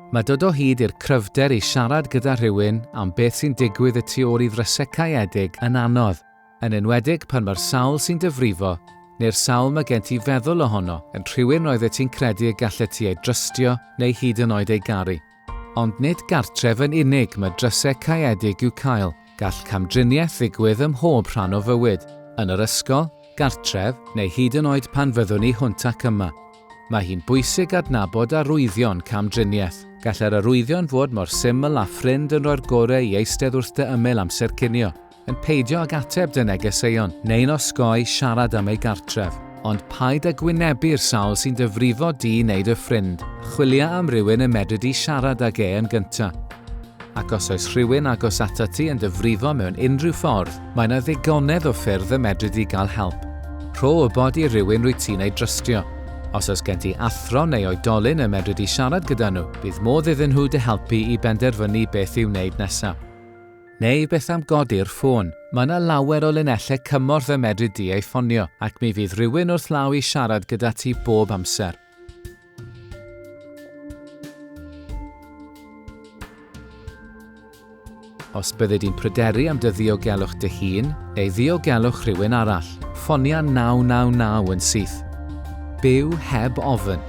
Mae dod o hyd i'r cryfder i siarad gyda rhywun am beth sy'n digwydd y tu ôl i ddrysau caeedig yn anodd, yn enwedig pan mae'r sawl sy'n dyfrifo, neu'r sawl mae gen ti feddwl ohono yn rhywun roedd ti'n credu y gallet ti ei drystio neu hyd yn oed ei garu. Ond nid gartref yn unig mae drysau caeedig i'w cael, gall cam-driniaeth ddigwydd ym mhob rhan o fywyd, yn yr ysgol, gartref neu hyd yn oed pan fyddwn ni hwnt ac yma. Mae hi'n bwysig adnabod arwyddion cam-driniaeth. Gall yr arwyddion fod mor syml a ffrind yn rhoi'r gorau i eistedd wrth dy ymyl amser cinio, yn peidio ag ateb dy negeseuon, neu'n osgoi siarad am ei gartref. Ond paid â gwynebu'r sawl sy'n dyfrifo di i wneud y ffrind. Chwilia am rywun y medru di siarad ag yn gyntaf. Ac os oes rhywun agos ata ti yn dyfrifo mewn unrhyw ffordd, mae yna ddigonedd o ffyrdd y medru di gael help. Rho wybod i rywun rwy ti'n ei drystio. Os oes gen ti athro neu oedolyn y medru di siarad gyda nhw, bydd modd iddyn nhw dy helpu i benderfynu beth i'w wneud nesaf. Neu beth am godi'r ffôn, mae yna lawer o linellau cymorth y medru di ei ffonio, ac mi fydd rhywun wrth law i siarad gyda ti bob amser. Os bydde di'n pryderu am dy ddiogelwch dy hun, neu ddiogelwch rhywun arall, ffonia 999 yn syth. Byw heb ofyn.